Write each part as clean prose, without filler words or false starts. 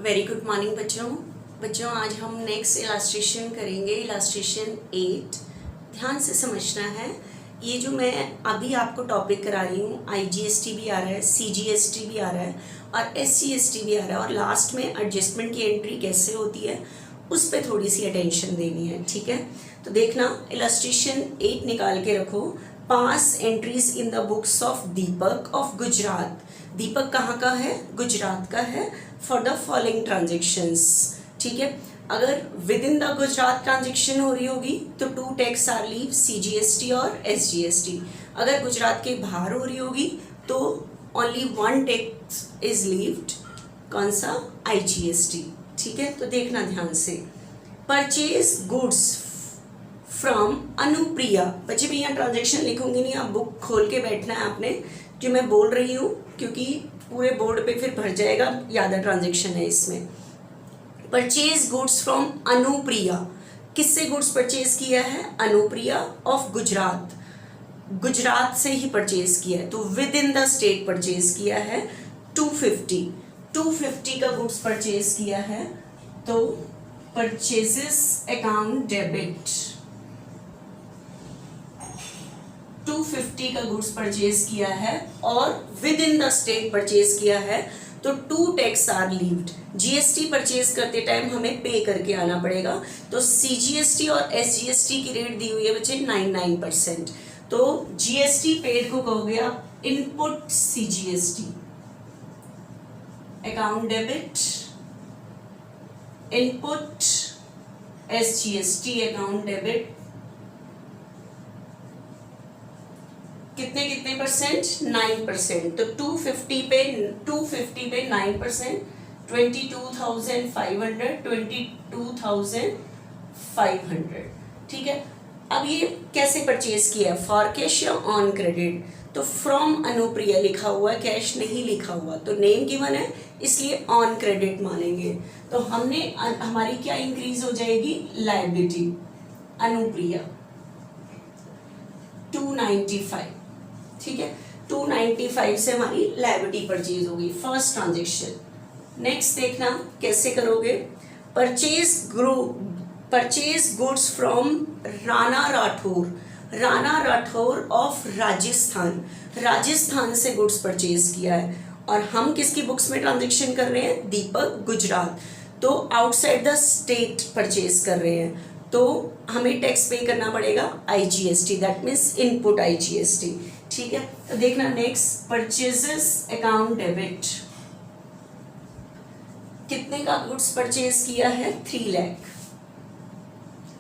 Very good morning बच्चों आज हम नेक्स्ट इलास्ट्रेशन करेंगे, इलास्ट्रेशन 8। ध्यान से समझना है। ये जो मैं अभी आपको टॉपिक करा रही हूँ, IGST भी आ रहा है, CGST भी आ रहा है और SGST भी आ रहा है, और लास्ट में एडजस्टमेंट की एंट्री कैसे होती है उस पर थोड़ी सी अटेंशन देनी है। ठीक है, तो देखना, इलास्ट्रेशन 8 निकाल के रखो। Pass entries in the books of Deepak of Gujarat. Deepak कहाँ का है? गुजरात का है। For the following transactions. ठीक है, अगर with in the Gujarat transaction हो रही होगी तो 2 टैक्स आर लीव, CGST और SGST। अगर गुजरात के बाहर हो रही होगी तो ओनली 1 टैक्स इज लीव्ड, कौन सा? IGST। ठीक है, तो देखना ध्यान से। Purchase goods from Anupriya. बच्चे भी यहाँ ट्रांजेक्शन लिखूंगी नहीं, आप बुक खोल के बैठना है आपने, जो मैं बोल रही हूँ, क्योंकि पूरे बोर्ड पे फिर भर जाएगा, ज़्यादा ट्रांजेक्शन है इसमें। Purchase goods from Anupriya. किससे गुड्स परचेज किया है? अनुप्रिया ऑफ गुजरात। गुजरात से ही परचेज किया है, तो with in the state purchase किया है। 250 का गुड्स परचेज किया है, तो परचेजेस अकाउंट डेबिट। 250 का गुड्स परचेज किया है और with in the state purchase किया है, तो 2 tax are levied. GST purchase करते टाइम हमें पे करके आना पड़ेगा, तो CGST और SGST की रेट दी हुई है बच्चे 99%। तो GST पेड को कहोगे आप input CGST, account debit, input SGST account debit. कितने कितने परसेंट? 9%। तो 250 पे 9%, 22,500। ठीक है, अब ये कैसे परचेज किया? फॉर कैश या ऑन क्रेडिट? तो फ्रॉम अनुप्रिया लिखा हुआ है, कैश नहीं लिखा हुआ, तो नेम गिवन है इसलिए ऑन क्रेडिट मानेंगे। तो हमारी क्या इंक्रीज हो जाएगी? लायबिलिटी। अनुप्रिया 295। ठीक है, 295 से हमारी लायबिलिटी परचेज होगी, फर्स्ट ट्रांजेक्शन। नेक्स्ट देखना कैसे करोगे। Purchase goods from Rana Rathore. Rana Rathore of Rajasthan से गुड्स परचेज किया है, और हम किसकी बुक्स में ट्रांजेक्शन कर रहे हैं? दीपक गुजरात। तो आउटसाइड द स्टेट परचेज कर रहे हैं, तो हमें टैक्स पे करना पड़ेगा IGST, that means input IGST। ठीक है, तो देखना नेक्स्ट, परचेजेस अकाउंट डेबिट। कितने का गुड्स परचेज किया है? 3 lakh.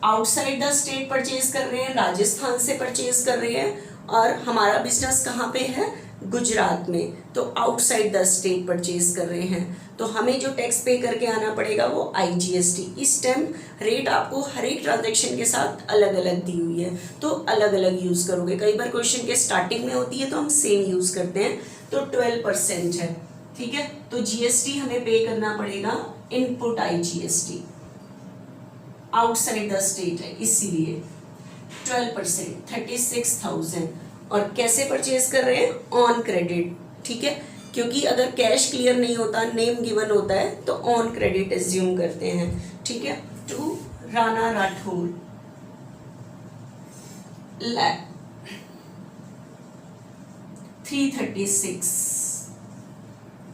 Outside the state purchase कर रहे हैं, राजस्थान से परचेज कर रहे हैं, और हमारा बिजनेस कहाँ पे है? गुजरात में, तो आउटसाइड द स्टेट परचेज कर रहे हैं, तो हमें जो टैक्स पे करके आना पड़ेगा वो IGST। इस टाइम रेट आपको हर एक ट्रांजेक्शन के साथ अलग अलग दी हुई है, तो अलग अलग यूज करोगे। कई बार क्वेश्चन के स्टार्टिंग में होती है तो हम सेम यूज करते हैं, तो 12% है। ठीक है, तो GST हमें पे करना पड़ेगा input IGST, outside the state है इसीलिए 12%, 36,000। और कैसे परचेज कर रहे हैं? On credit. ठीक है, क्योंकि अगर कैश क्लियर नहीं होता, नेम गिवन होता है, तो ऑन क्रेडिट एज्यूम करते हैं। ठीक है, टू राणा राठौर 336,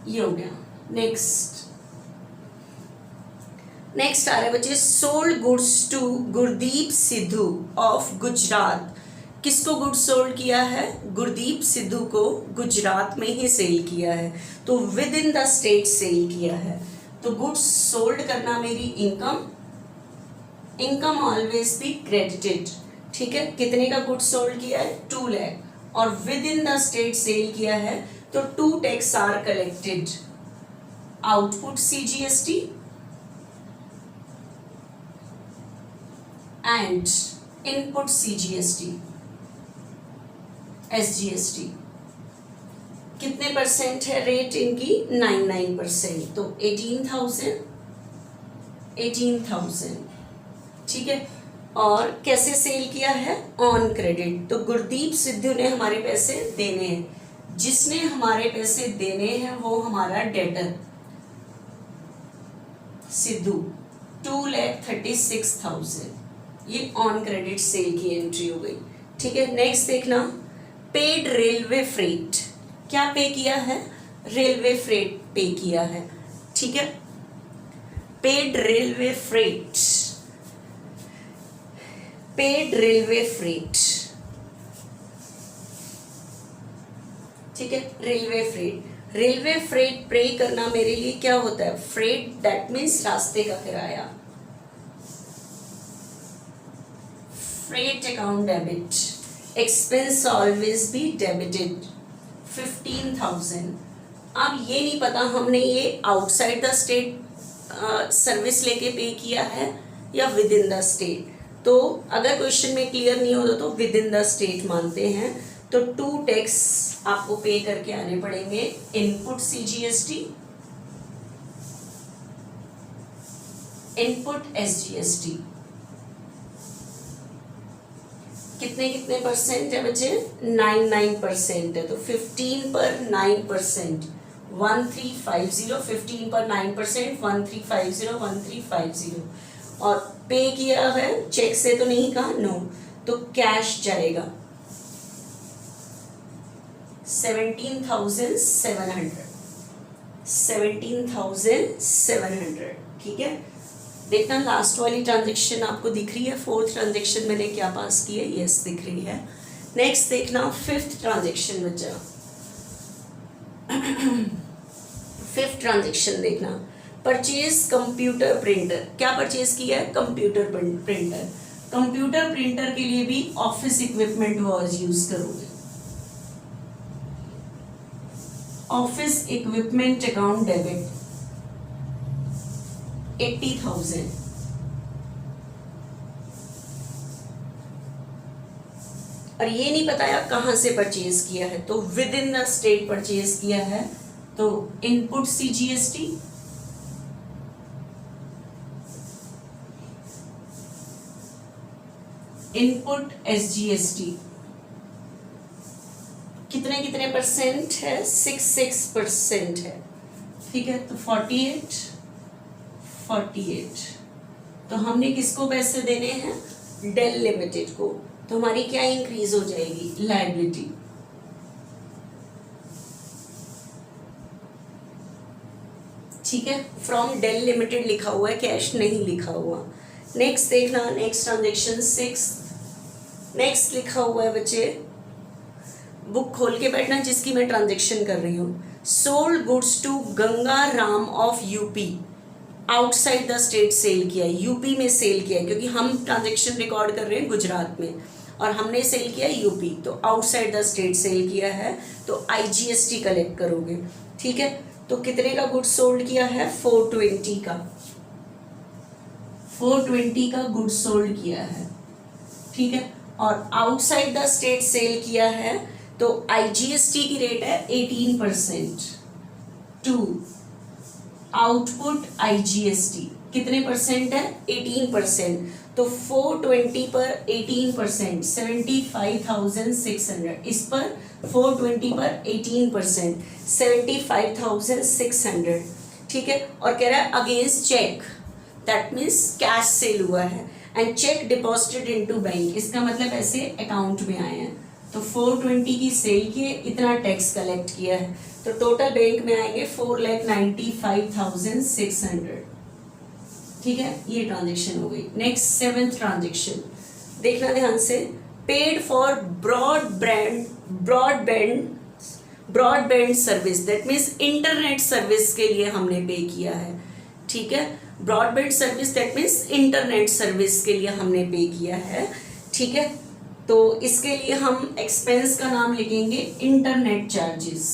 ये हो गया। नेक्स्ट आ रहा है बच्चे, sold goods to Gurdeep Sidhu of Gujarat. किसको गुड्स सोल्ड किया है? गुरदीप सिद्धू को गुजरात में ही सेल किया है, तो with in the state sale किया है, तो गुड्स सोल्ड करना मेरी इनकम ऑलवेज बी क्रेडिटेड। ठीक है, कितने का गुड्स सोल्ड किया है? 2 लाख, और with in the state sale किया है, तो 2 tax are collected, output CGST and input CGST SGST। कितने परसेंट है रेट इनकी? 99%, तो 18,000। ठीक है, और कैसे सेल किया है? On credit. तो गुरदीप सिद्धू ने हमारे पैसे देने हैं, जिसने हमारे पैसे देने हैं वो हमारा डेटर, सिद्धू 2,36,000, ये ऑन क्रेडिट सेल की एंट्री हो गई। ठीक है, नेक्स्ट देखना, पेड रेलवे फ्रेट, क्या पे किया है? रेलवे फ्रेट पे किया है। ठीक है, paid railway freight, paid railway freight, ठीक है, रेलवे फ्रेट, रेलवे फ्रेट पे करना मेरे लिए क्या होता है? फ्रेट दैट मीन्स रास्ते का किराया, freight account debit, expense always be debited 15,000। अब ये नहीं पता हमने ये आउटसाइड द स्टेट सर्विस लेके पे किया है या विद इन द स्टेट। तो अगर क्वेश्चन में क्लियर नहीं होता तो विद इन द स्टेट मानते हैं। तो 2 टैक्स आपको पे करके आने पड़ेंगे, इनपुट CGST, इनपुट SGST। कितने कितने परसेंट है बच्चे? 9% है, तो 15 पर 9%, 1350, 15 पर 9%, 1350, 1350। और पे किया है चेक से तो नहीं कहा, नो, तो कैश जाएगा 17,700, 17,700। ठीक है, देखना लास्ट वाली ट्रांजेक्शन आपको दिख रही है, 4th ट्रांजेक्शन मैंने क्या पास की है? यस, दिख रही है। नेक्स्ट देखना 5th ट्रांजेक्शन बच्चा, 5th ट्रांजेक्शन देखना, परचेज कंप्यूटर प्रिंटर, क्या परचेज किया है? Computer printer. कंप्यूटर प्रिंटर के लिए भी ऑफिस इक्विपमेंट वर्ड यूज करोगे, ऑफिस इक्विपमेंट अकाउंट डेबिट 80,000। और ये नहीं बताया कहां से परचेज किया है, तो with in the state purchase किया है, तो इनपुट CGST, इनपुट SGST। कितने कितने परसेंट है? 66% है। ठीक है, तो 48। तो हमने किसको पैसे देने हैं? डेल लिमिटेड को। तो हमारी क्या इंक्रीज हो जाएगी? लायबिलिटी। ठीक है, फ्रॉम डेल लिमिटेड लिखा हुआ है, कैश नहीं लिखा हुआ। नेक्स्ट देखना, नेक्स्ट ट्रांजेक्शन 6, नेक्स्ट लिखा हुआ है बच्चे, बुक खोल के बैठना जिसकी मैं ट्रांजेक्शन कर रही हूँ। Sold goods to Ganga Ram of UP, outside the state sale किया है, यूपी में सेल किया है, क्योंकि हम ट्रांजेक्शन रिकॉर्ड कर रहे हैं गुजरात में और हमने सेल किया है यूपी, तो आउटसाइड द स्टेट सेल किया है, तो IGST कलेक्ट करोगे। ठीक है, तो कितने का गुड्स सोल्ड किया है? 420 का, 420 का गुड्स सोल्ड किया है। ठीक है, और आउटसाइड द स्टेट सेल किया है, तो IGST की रेट है 18%। टू आउटपुट IGST कितने परसेंट है? 18%। तो 420 पर 18%, 75,600। इस पर 420 पर 18%, 75,600। ठीक है, और कह रहा है against cheque, that means cash sale हुआ है, and cheque deposited into bank, इसका मतलब ऐसे अकाउंट में आए हैं। तो 420 की सेल किए, इतना टैक्स कलेक्ट किया है, तो टोटल बैंक में आएंगे 4,95,600। ठीक है, ये ट्रांजेक्शन हो गई। नेक्स्ट 7th ट्रांजेक्शन देखना ध्यान से, paid for broadband service, that means internet service के लिए हमने पे किया है। ठीक है, broadband service that means internet service के लिए हमने पे किया है। ठीक है, तो इसके लिए हम एक्सपेंस का नाम लिखेंगे internet charges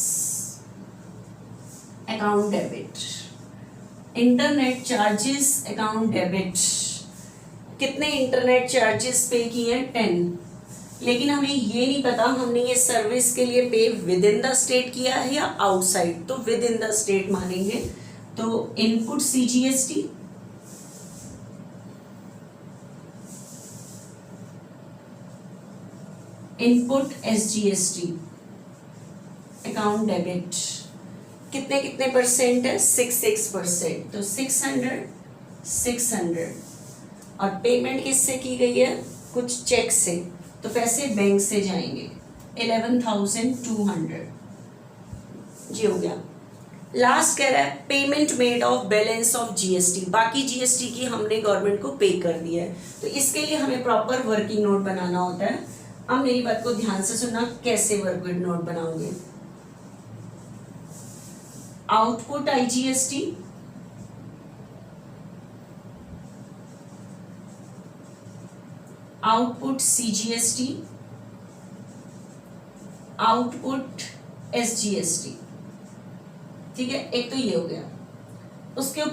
account debit, internet charges account debit. कितने इंटरनेट चार्जेस पे किए हैं? 10। लेकिन हमें ये नहीं पता हमने ये सर्विस के लिए पे विद इन द स्टेट किया है या आउटसाइड, तो विद इन द स्टेट मानेंगे। तो input CGST, input SGST account debit. कितने कितने परसेंट है? 66%। तो 600 600 और पेमेंट किससे की गई है, कुछ चेक से, तो पैसे बैंक से जाएंगे 11,200। जी हो गया। लास्ट कह रहा है payment made of balance of GST, बाकी जीएसटी की हमने गवर्नमेंट को पे कर दिया है, तो इसके लिए हमें प्रॉपर वर्किंग नोट बनाना होता है। अब मेरी बात को ध्यान से सुनना, कैसे वर्किंग नोट बनाओगे। Output IGST, output CGST, output SGST, ठीक है, एक तो ये हो गया। उसके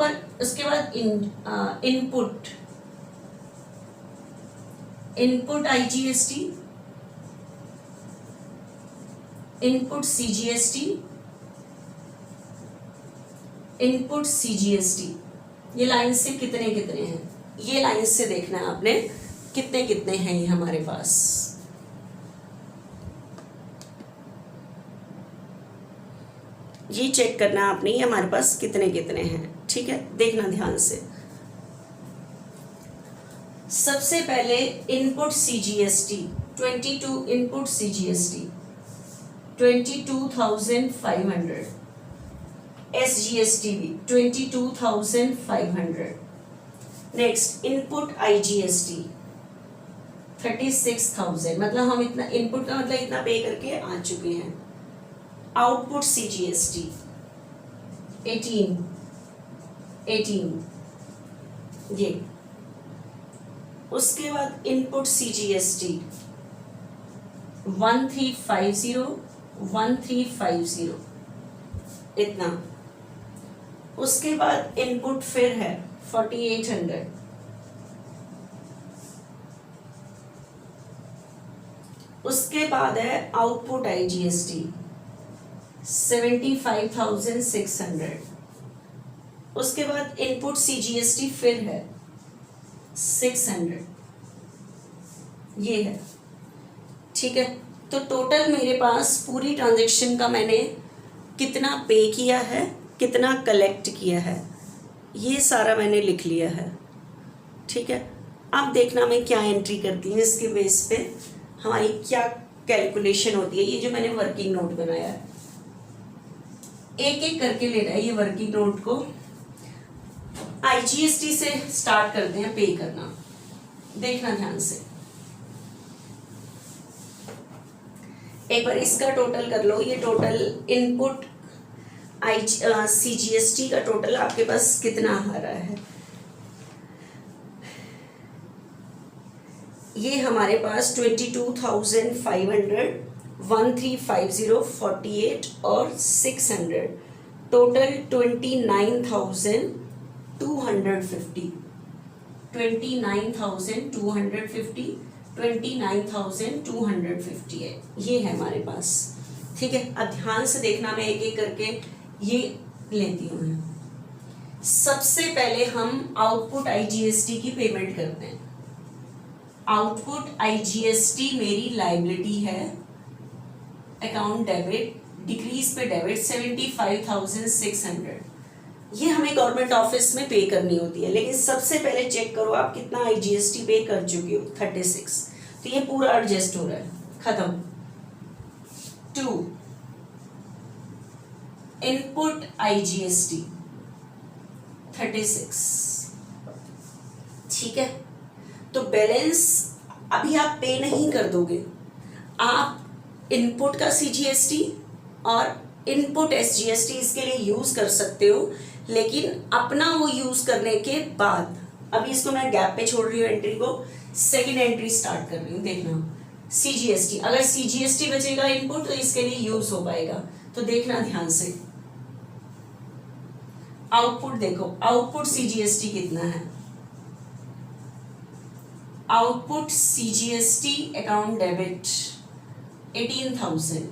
बाद input, input IGST, input CGST, input CGST. ये लाइन से कितने कितने हैं, ये लाइन से देखना है आपने कितने कितने हैं ये हमारे पास। ये चेक करना है आपने, ये हमारे पास कितने कितने हैं, ठीक है, देखना ध्यान से। सबसे पहले input CGST 22, input CGST 22,500, SGST भी 22,500। नेक्स्ट इनपुट आईजीएसटी 36,000, मतलब हम इतना इनपुट का मतलब इतना पे करके आ चुके हैं। आउटपुट सीजीएसटी 18 ये। उसके बाद इनपुट सीजीएसटी 1350 इतना। उसके बाद इनपुट फिर है 4800, उसके बाद है आउटपुट आईजीएसटी 75,600, उसके बाद इनपुट सीजीएसटी फिर है 600, ये है, ठीक है। तो टोटल मेरे पास पूरी ट्रांजैक्शन का मैंने कितना पे किया है, कितना कलेक्ट किया है, ये सारा मैंने लिख लिया है, ठीक है। अब देखना मैं क्या एंट्री करती हूँ, इसके बेस पे हमारी क्या कैलकुलेशन होती है। ये जो मैंने वर्किंग नोट बनाया है, एक एक करके लेना है ये वर्किंग नोट को। आईजीएसटी से स्टार्ट करते हैं पे करना, देखना ध्यान से। एक बार इसका टोटल कर लो, ये टोटल इनपुट सीजीएसटी का टोटल आपके पास कितना आ रहा है। ये हमारे पास 22,500, 1350, 48 और 600, टोटल 29,250, 29,250, 29,250 है, ये है हमारे पास, ठीक है। अब ध्यान से देखना, मैं एक एक करके ये लेती हूँ। सबसे पहले हम आउटपुट आईजीएसटी की पेमेंट करते हैं। आउटपुट आईजीएसटी मेरी लायबिलिटी है, अकाउंट डेबिट, डिक्रीज पे डेबिट 75,600, ये हमें गवर्नमेंट ऑफिस में पे करनी होती है। लेकिन सबसे पहले चेक करो आप कितना आईजीएसटी पे कर चुके हो, 36, तो ये पूरा एडजस्ट हो रहा है, खत्म। 2 इनपुट आईजीएसटी 36, ठीक है। तो बैलेंस अभी आप पे नहीं कर दोगे, आप इनपुट का सीजीएसटी और इनपुट एसजीएसटी इसके लिए यूज कर सकते हो, लेकिन अपना वो यूज करने के बाद, अभी इसको मैं गैप पे छोड़ रही हूँ एंट्री को, सेकंड एंट्री स्टार्ट कर रही हूँ। देखना सीजीएसटी, अगर सीजीएसटी बचेगा इनपुट तो इसके लिए यूज हो पाएगा, तो देखना ध्यान से। आउटपुट देखो, आउटपुट सीजीएसटी कितना है, आउटपुट सीजीएसटी अकाउंट डेबिट 18,000,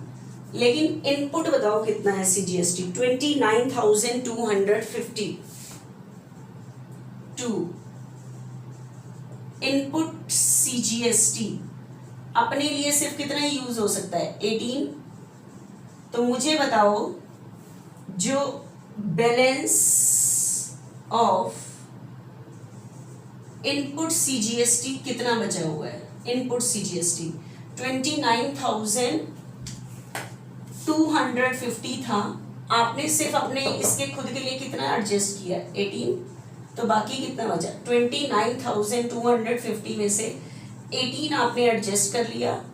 लेकिन इनपुट बताओ कितना है सीजीएसटी, 29,250। 2 इनपुट सीजीएसटी अपने लिए सिर्फ कितना यूज हो सकता है, 18। तो मुझे बताओ जो बैलेंस ऑफ इनपुट CGST कितना बचा हुआ है? इनपुट CGST 29,250 था, आपने सिर्फ अपने इसके खुद के लिए कितना एडजस्ट किया? 18, तो बाकी कितना बचा? 29,250 में से 18 आपने एडजस्ट कर लिया,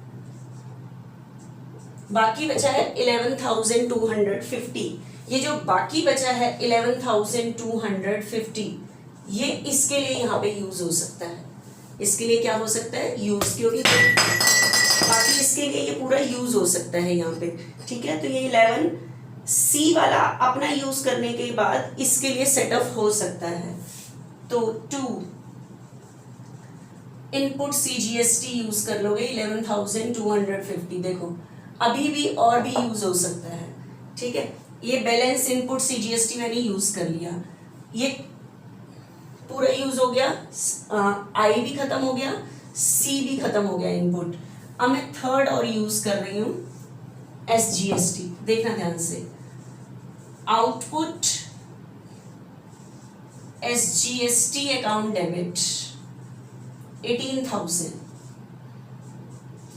बाकी बचा है 11,250। ये जो बाकी बचा है 11,250, ये इसके लिए यहाँ पे यूज हो सकता है। इसके लिए क्या हो सकता है? यूज, क्योंकि बाकी इसके लिए ये पूरा यूज हो सकता है यहाँ पे, ठीक है। तो ये 11C वाला अपना यूज करने के बाद इसके लिए सेटअप हो सकता है। तो 2 इनपुट CGST यूज कर लोगे 11,250। देखो अभी भी और भी यूज हो सकता है, ठीक है। ये बैलेंस इनपुट CGST मैंने यूज कर लिया, ये पूरा यूज हो गया, I भी खत्म हो गया, C भी खत्म हो गया इनपुट। अब मैं थर्ड और यूज कर रही हूँ SGST। देखना ध्यान से, आउटपुट SGST अकाउंट डेबिट 18,000।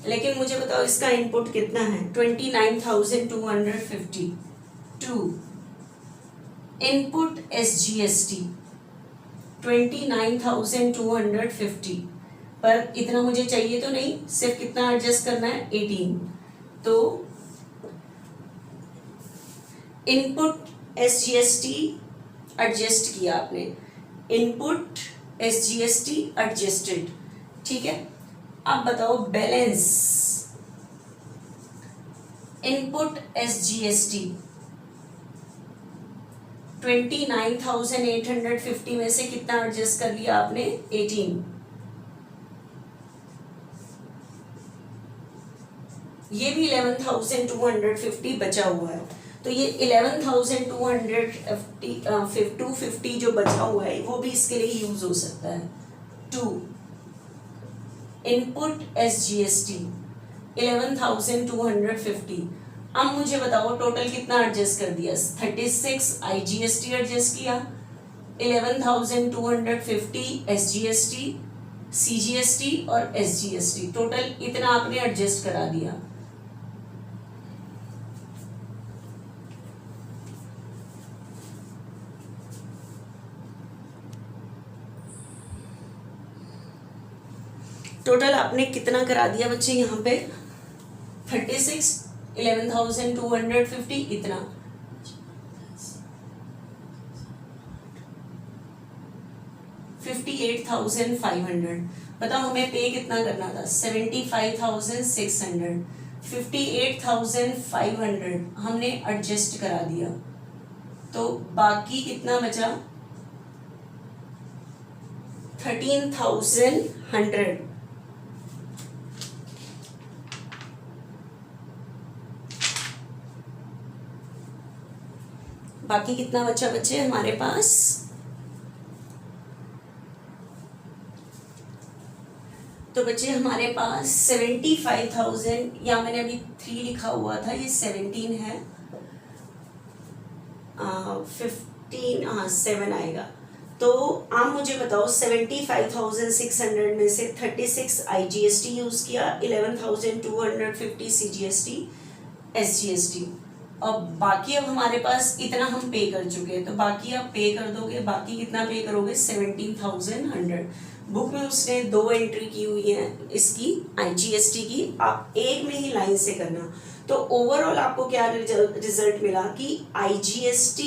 लेकिन मुझे बताओ इसका इनपुट कितना है? 29,250। 2 इनपुट SGST 29,250, पर इतना मुझे चाहिए तो नहीं, सिर्फ कितना एडजस्ट करना है? 18। तो इनपुट SGST एडजस्ट किया आपने, इनपुट SGST एडजस्टेड, ठीक है। अब बताओ बैलेंस इनपुट SGST 29,850 में से कितना एडजस्ट कर लिया आपने? 18। ये भी 11,250 बचा हुआ है, तो ये 11,250 जो बचा हुआ है वो भी इसके लिए यूज हो सकता है। 2 इनपुट SGST 11,250। अब मुझे बताओ टोटल कितना एडजस्ट कर दिया? 36 IGST एडजस्ट किया, 11,250 SGST, CGST और SGST, टोटल इतना आपने एडजस्ट करा दिया। टोटल आपने कितना करा दिया बच्चे यहाँ पे? 36, 11,250, इतना 58,500। बताओ हमें पे कितना करना था? 75,600। 58,500 हमने एडजस्ट करा दिया, तो बाकी कितना बचा? 13,100। बाकी कितना बचा बच्चे हमारे पास? तो बच्चे हमारे पास 75,000, या मैंने अभी 3 लिखा हुआ था, ये 17 है, 15, हाँ 7 आएगा। तो आप मुझे बताओ 75,600 में से 36 IGST यूज किया, 11,250 CGST, SGST, और बाकी अब हमारे पास इतना हम पे कर चुके हैं, तो बाकी आप पे कर दोगे। बाकी कितना पे करोगे? 17,100। बुक में उसने 2 एंट्री की हुई है इसकी IGST की, आप एक में ही लाइन से करना। तो ओवरऑल आपको क्या रिजल्ट मिला कि IGST,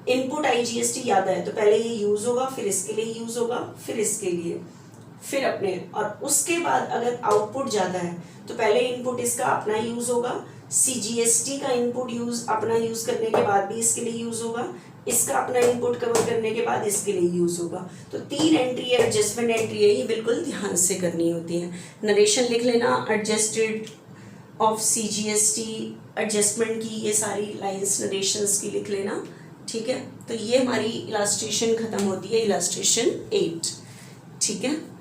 इनपुट IGST याद है तो पहले ये यूज होगा, फिर इसके लिए यूज होगा, फिर इसके लिए, फिर अपने, और उसके बाद अगर आउटपुट जाता है तो पहले इनपुट इसका अपना यूज होगा, CGST का इनपुट यूज अपना यूज करने के बाद भी इसके लिए यूज होगा, इसका अपना इनपुट कवर करने के बाद इसके लिए यूज होगा। तो 3 एंट्री है, एडजस्टमेंट एंट्री है, ये बिल्कुल ध्यान से करनी होती है। नरेशन लिख लेना, एडजस्टेड ऑफ CGST, एडजस्टमेंट की ये सारी लाइंस नरेशंस की लिख लेना, ठीक है। तो ये हमारी इलास्ट्रेशन खत्म होती है, इलास्ट्रेशन 8, ठीक है।